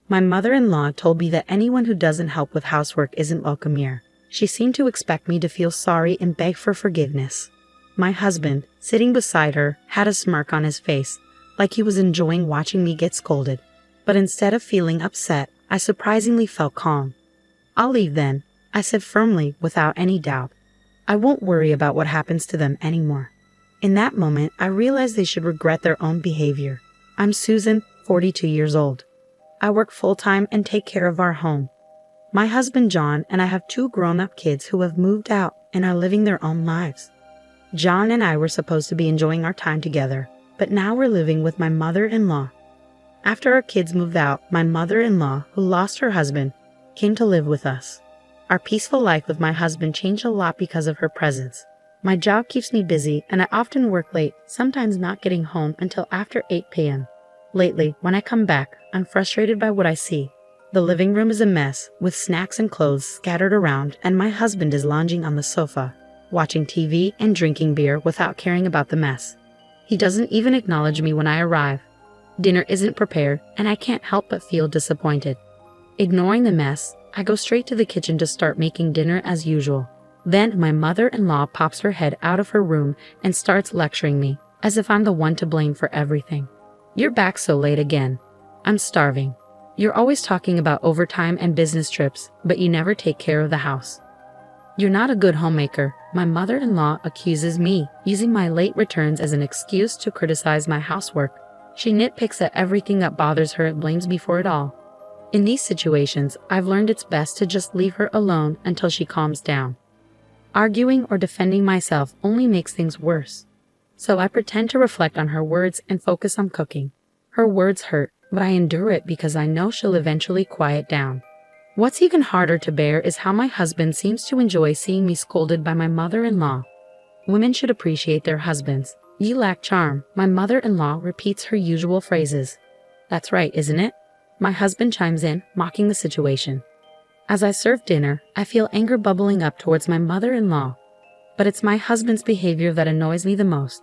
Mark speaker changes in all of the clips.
Speaker 1: My mother-in-law told me that anyone who doesn't help with housework isn't welcome here. She seemed to expect me to feel sorry and beg for forgiveness. My husband, sitting beside her, had a smirk on his face, like he was enjoying watching me get scolded. But instead of feeling upset, I surprisingly felt calm. "I'll leave then," I said firmly, without any doubt. "I won't worry about what happens to them anymore." In that moment, I realized they should regret their own behavior. I'm Susan, 42 years old. I work full-time and take care of our home. My husband John and I have 2 grown-up kids who have moved out and are living their own lives. John and I were supposed to be enjoying our time together, but now we're living with my mother-in-law. After our kids moved out, my mother-in-law, who lost her husband, came to live with us. Our peaceful life with my husband changed a lot because of her presence. My job keeps me busy and I often work late, sometimes not getting home until after 8 p.m. Lately, when I come back, I'm frustrated by what I see. The living room is a mess, with snacks and clothes scattered around, and my husband is lounging on the sofa, watching TV and drinking beer without caring about the mess. He doesn't even acknowledge me when I arrive. Dinner isn't prepared, and I can't help but feel disappointed. Ignoring the mess, I go straight to the kitchen to start making dinner as usual. Then my mother-in-law pops her head out of her room and starts lecturing me, as if I'm the one to blame for everything. "You're back so late again. I'm starving. You're always talking about overtime and business trips, but you never take care of the house. You're not a good homemaker." My mother-in-law accuses me, using my late returns as an excuse to criticize my housework. She nitpicks at everything that bothers her and blames me for it all. In these situations, I've learned it's best to just leave her alone until she calms down. Arguing or defending myself only makes things worse. So I pretend to reflect on her words and focus on cooking. Her words hurt, but I endure it because I know she'll eventually quiet down. What's even harder to bear is how my husband seems to enjoy seeing me scolded by my mother-in-law. Women should appreciate their husbands. "You lack charm," my mother-in-law repeats her usual phrases. "That's right, isn't it?" My husband chimes in, mocking the situation. As I serve dinner, I feel anger bubbling up towards my mother-in-law. But it's my husband's behavior that annoys me the most.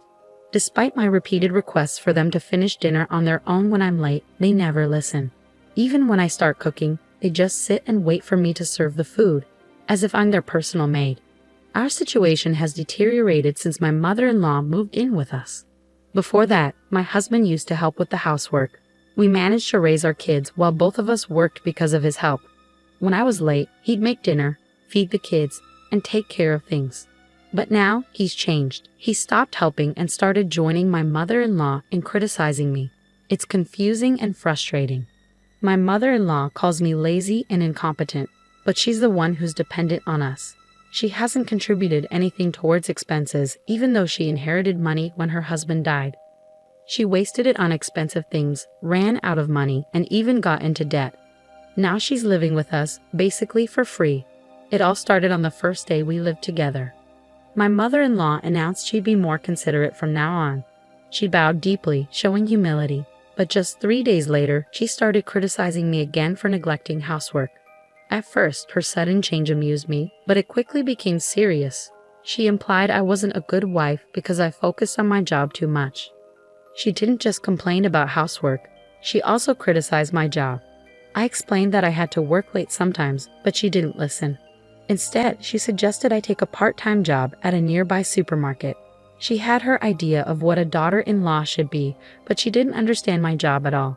Speaker 1: Despite my repeated requests for them to finish dinner on their own when I'm late, they never listen. Even when I start cooking, they just sit and wait for me to serve the food, as if I'm their personal maid. Our situation has deteriorated since my mother-in-law moved in with us. Before that, my husband used to help with the housework. We managed to raise our kids while both of us worked because of his help. When I was late, he'd make dinner, feed the kids, and take care of things. But now, he's changed. He stopped helping and started joining my mother-in-law in criticizing me. It's confusing and frustrating. My mother-in-law calls me lazy and incompetent, but she's the one who's dependent on us. She hasn't contributed anything towards expenses, even though she inherited money when her husband died. She wasted it on expensive things, ran out of money, and even got into debt. Now she's living with us, basically for free. It all started on the first day we lived together. My mother-in-law announced she'd be more considerate from now on. She bowed deeply, showing humility, but just 3 days later, she started criticizing me again for neglecting housework. At first, her sudden change amused me, but it quickly became serious. She implied I wasn't a good wife because I focused on my job too much. She didn't just complain about housework, she also criticized my job. I explained that I had to work late sometimes, but she didn't listen. Instead, she suggested I take a part-time job at a nearby supermarket. She had her idea of what a daughter-in-law should be, but she didn't understand my job at all.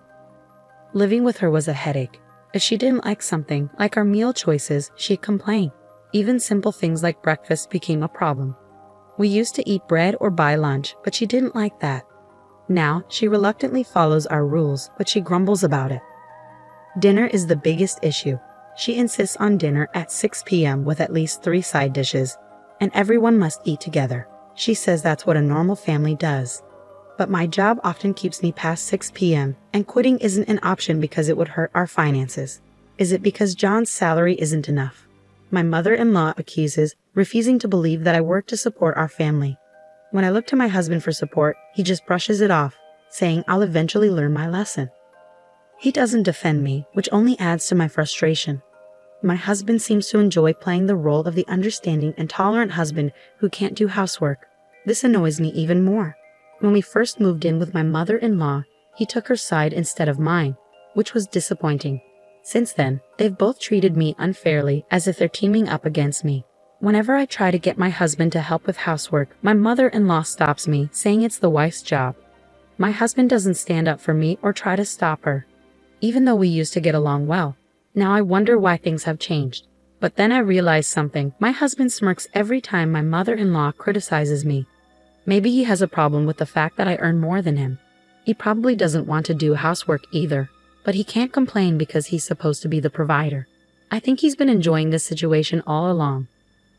Speaker 1: Living with her was a headache. If she didn't like something, like our meal choices, she'd complain. Even simple things like breakfast became a problem. We used to eat bread or buy lunch, but she didn't like that. Now, she reluctantly follows our rules, but she grumbles about it. Dinner is the biggest issue. She insists on dinner at 6 p.m. with at least 3 side dishes, and everyone must eat together. She says that's what a normal family does. But my job often keeps me past 6 p.m., and quitting isn't an option because it would hurt our finances. Is it because John's salary isn't enough? My mother-in-law accuses, refusing to believe that I work to support our family. When I look to my husband for support, he just brushes it off, saying I'll eventually learn my lesson. He doesn't defend me, which only adds to my frustration. My husband seems to enjoy playing the role of the understanding and tolerant husband who can't do housework. This annoys me even more. When we first moved in with my mother-in-law, he took her side instead of mine, which was disappointing. Since then, they've both treated me unfairly, as if they're teaming up against me. Whenever I try to get my husband to help with housework, my mother-in-law stops me, saying it's the wife's job. My husband doesn't stand up for me or try to stop her, even though we used to get along well. Now I wonder why things have changed. But then I realize something. My husband smirks every time my mother-in-law criticizes me. Maybe he has a problem with the fact that I earn more than him. He probably doesn't want to do housework either, but he can't complain because he's supposed to be the provider. I think he's been enjoying this situation all along.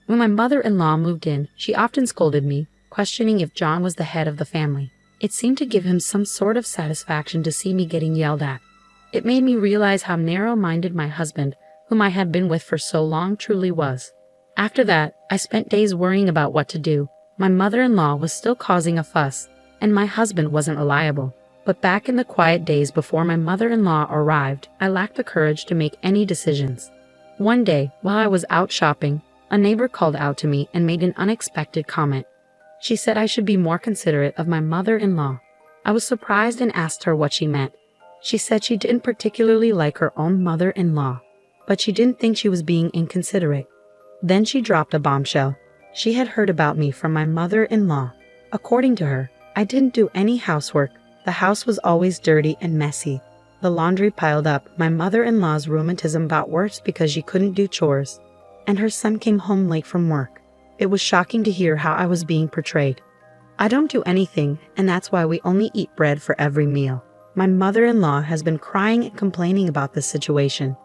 Speaker 1: When my mother-in-law moved in, she often scolded me, questioning if John was the head of the family. It seemed to give him some sort of satisfaction to see me getting yelled at. It made me realize how narrow-minded my husband, whom I had been with for so long, truly was. After that, I spent days worrying about what to do. My mother-in-law was still causing a fuss, and my husband wasn't reliable. But back in the quiet days before my mother-in-law arrived, I lacked the courage to make any decisions. One day, while I was out shopping, a neighbor called out to me and made an unexpected comment. She said I should be more considerate of my mother-in-law. I was surprised and asked her what she meant. She said she didn't particularly like her own mother-in-law, but she didn't think she was being inconsiderate. Then she dropped a bombshell. She had heard about me from my mother-in-law. According to her, I didn't do any housework. The house was always dirty and messy. The laundry piled up. My mother-in-law's rheumatism got worse because she couldn't do chores. And her son came home late from work. It was shocking to hear how I was being portrayed. I don't do anything, and that's why we only eat bread for every meal. My mother-in-law has been crying and complaining about this situation.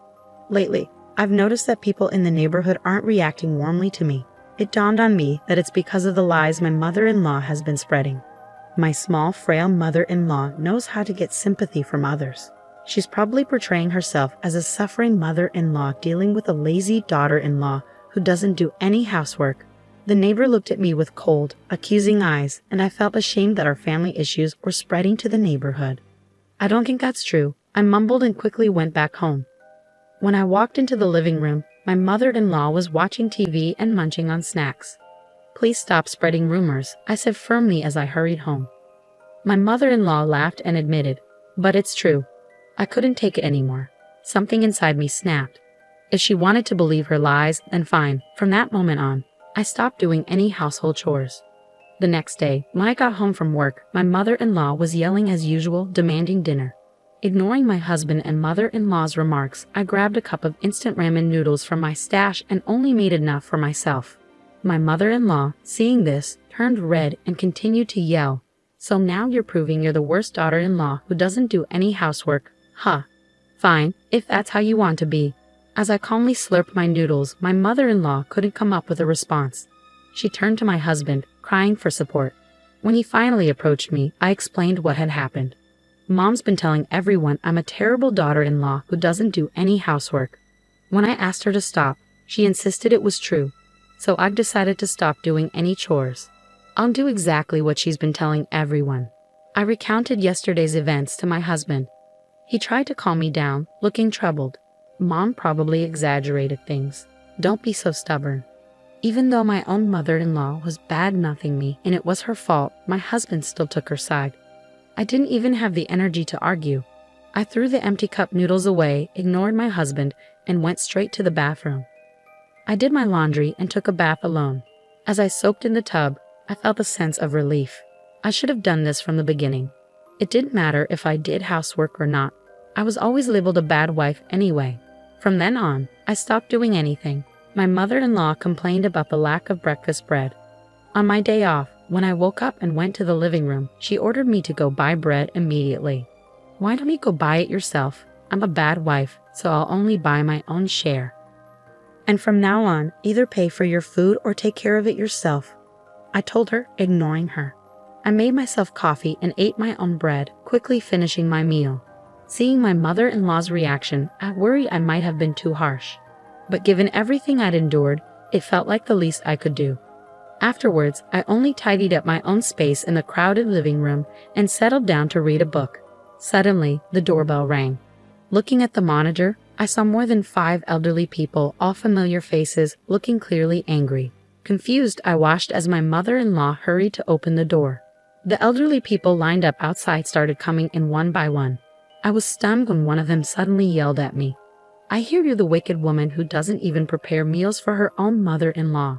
Speaker 1: Lately, I've noticed that people in the neighborhood aren't reacting warmly to me. It dawned on me that it's because of the lies my mother-in-law has been spreading. My small, frail mother-in-law knows how to get sympathy from others. She's probably portraying herself as a suffering mother-in-law dealing with a lazy daughter-in-law who doesn't do any housework. The neighbor looked at me with cold, accusing eyes, and I felt ashamed that our family issues were spreading to the neighborhood. I don't think that's true. I mumbled and quickly went back home. When I walked into the living room, my mother-in-law was watching TV and munching on snacks. "Please stop spreading rumors," I said firmly as I hurried home. My mother-in-law laughed and admitted, "But it's true." I couldn't take it anymore. Something inside me snapped. If she wanted to believe her lies, then fine. From that moment on, I stopped doing any household chores. The next day, when I got home from work, my mother-in-law was yelling as usual, demanding dinner. Ignoring my husband and mother-in-law's remarks, I grabbed a cup of instant ramen noodles from my stash and only made enough for myself. My mother-in-law, seeing this, turned red and continued to yell, "So now you're proving you're the worst daughter-in-law who doesn't do any housework, huh? Fine, if that's how you want to be." As I calmly slurped my noodles, my mother-in-law couldn't come up with a response. She turned to my husband, crying for support. When he finally approached me, I explained what had happened. "Mom's been telling everyone I'm a terrible daughter-in-law who doesn't do any housework." When I asked her to stop, she insisted it was true. So I've decided to stop doing any chores. I'll do exactly what she's been telling everyone. I recounted yesterday's events to my husband. He tried to calm me down, looking troubled. "Mom probably exaggerated things. Don't be so stubborn." Even though my own mother-in-law was bad-mouthing me and it was her fault, my husband still took her side. I didn't even have the energy to argue. I threw the empty cup noodles away, ignored my husband, and went straight to the bathroom. I did my laundry and took a bath alone. As I soaked in the tub, I felt a sense of relief. I should have done this from the beginning. It didn't matter if I did housework or not. I was always labeled a bad wife anyway. From then on, I stopped doing anything. My mother-in-law complained about the lack of breakfast bread. On my day off, when I woke up and went to the living room, she ordered me to go buy bread immediately. "Why don't you go buy it yourself? I'm a bad wife, so I'll only buy my own share. And from now on, either pay for your food or take care of it yourself," I told her, ignoring her. I made myself coffee and ate my own bread, quickly finishing my meal. Seeing my mother-in-law's reaction, I worried I might have been too harsh. But given everything I'd endured, it felt like the least I could do. Afterwards, I only tidied up my own space in the crowded living room and settled down to read a book. Suddenly, the doorbell rang. Looking at the monitor, I saw more than 5 elderly people, all familiar faces, looking clearly angry. Confused, I watched as my mother-in-law hurried to open the door. The elderly people lined up outside started coming in one by one. I was stunned when one of them suddenly yelled at me. I hear you're the wicked woman who doesn't even prepare meals for her own mother-in-law."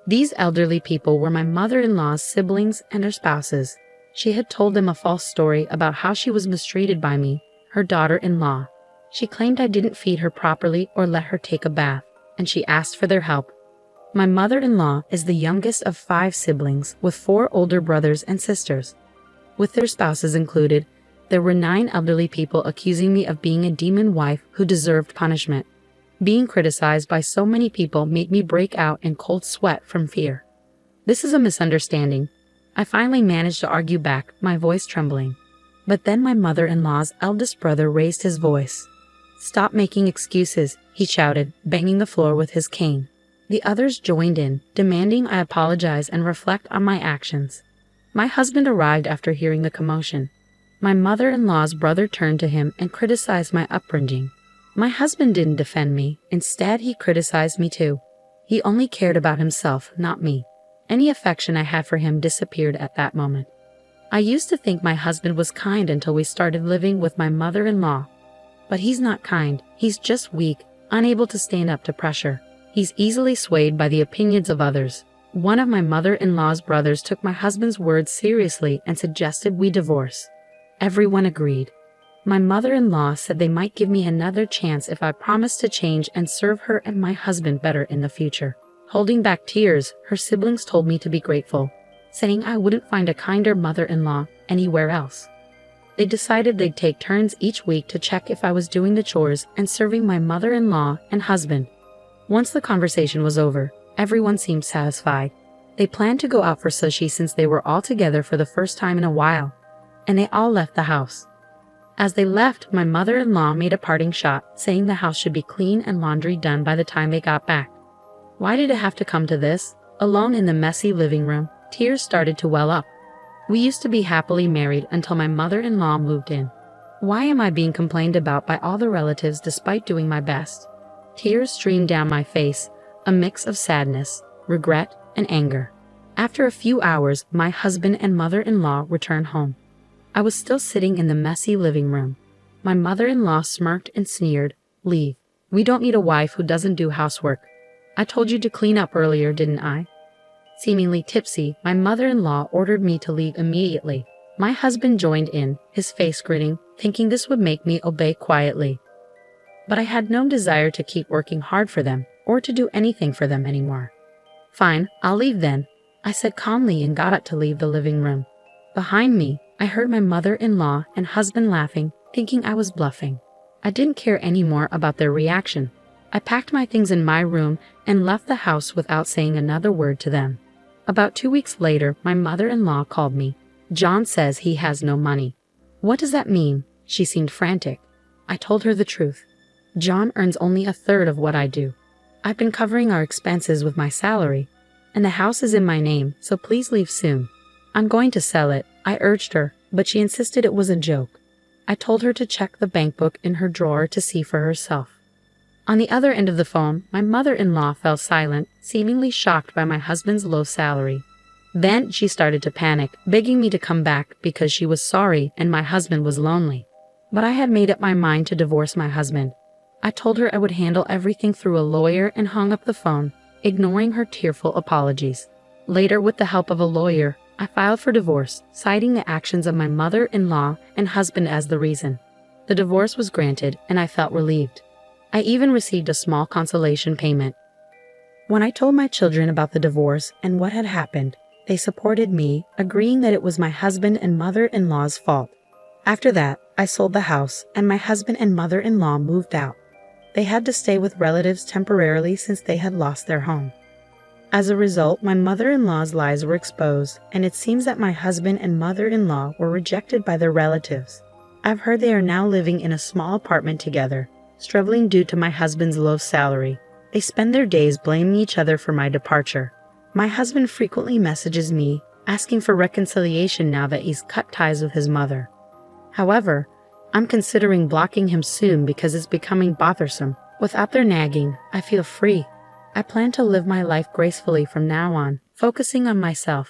Speaker 1: These elderly people were my mother-in-law's siblings and her spouses. She had told them a false story about how she was mistreated by me, her daughter-in-law. She claimed I didn't feed her properly or let her take a bath, and she asked for their help. My mother-in-law is the youngest of 5 siblings, with 4 older brothers and sisters. With their spouses included, there were 9 elderly people accusing me of being a demon wife who deserved punishment. Being criticized by so many people made me break out in cold sweat from fear. "This is a misunderstanding." I finally managed to argue back, my voice trembling. But then my mother-in-law's eldest brother raised his voice. "Stop making excuses," he shouted, banging the floor with his cane. The others joined in, demanding I apologize and reflect on my actions. My husband arrived after hearing the commotion. My mother-in-law's brother turned to him and criticized my upbringing. My husband didn't defend me. Instead, he criticized me too. He only cared about himself, not me. Any affection I had for him disappeared at that moment. I used to think my husband was kind until we started living with my mother-in-law. But he's not kind. He's just weak, unable to stand up to pressure. He's easily swayed by the opinions of others. One of my mother-in-law's brothers took my husband's words seriously and suggested we divorce. Everyone agreed. My mother-in-law said they might give me another chance if I promised to change and serve her and my husband better in the future. Holding back tears, her siblings told me to be grateful, saying I wouldn't find a kinder mother-in-law anywhere else. They decided they'd take turns each week to check if I was doing the chores and serving my mother-in-law and husband. Once the conversation was over, everyone seemed satisfied. They planned to go out for sushi since they were all together for the first time in a while, and they all left the house. As they left, my mother-in-law made a parting shot, saying the house should be clean and laundry done by the time they got back. Why did it have to come to this? Alone in the messy living room, tears started to well up. We used to be happily married until my mother-in-law moved in. Why am I being complained about by all the relatives despite doing my best? Tears streamed down my face, a mix of sadness, regret, and anger. After a few hours, my husband and mother-in-law returned home. I was still sitting in the messy living room. My mother-in-law smirked and sneered, "Leave. We don't need a wife who doesn't do housework. I told you to clean up earlier, didn't I?" Seemingly tipsy, my mother-in-law ordered me to leave immediately. My husband joined in, his face gritting, thinking this would make me obey quietly. But I had no desire to keep working hard for them, or to do anything for them anymore. "Fine, I'll leave then," I said calmly and got up to leave the living room. Behind me, I heard my mother-in-law and husband laughing, thinking I was bluffing. I didn't care anymore about their reaction. I packed my things in my room and left the house without saying another word to them. About 2 weeks later, my mother-in-law called me. "John says he has no money." "What does that mean?" She seemed frantic. I told her the truth. "John earns only a third of what I do. I've been covering our expenses with my salary, and the house is in my name, so please leave soon. I'm going to sell it," I urged her, but she insisted it was a joke. I told her to check the bank book in her drawer to see for herself. On the other end of the phone, my mother-in-law fell silent, seemingly shocked by my husband's low salary. Then she started to panic, begging me to come back because she was sorry and my husband was lonely. But I had made up my mind to divorce my husband. I told her I would handle everything through a lawyer and hung up the phone, ignoring her tearful apologies. Later, with the help of a lawyer, I filed for divorce, citing the actions of my mother-in-law and husband as the reason. The divorce was granted, and I felt relieved. I even received a small consolation payment. When I told my children about the divorce and what had happened, they supported me, agreeing that it was my husband and mother-in-law's fault. After that, I sold the house, and my husband and mother-in-law moved out. They had to stay with relatives temporarily since they had lost their home. As a result, my mother-in-law's lies were exposed, and it seems that my husband and mother-in-law were rejected by their relatives. I've heard they are now living in a small apartment together, struggling due to my husband's low salary. They spend their days blaming each other for my departure. My husband frequently messages me, asking for reconciliation now that he's cut ties with his mother. However, I'm considering blocking him soon because it's becoming bothersome. Without their nagging, I feel free. I plan to live my life gracefully from now on, focusing on myself,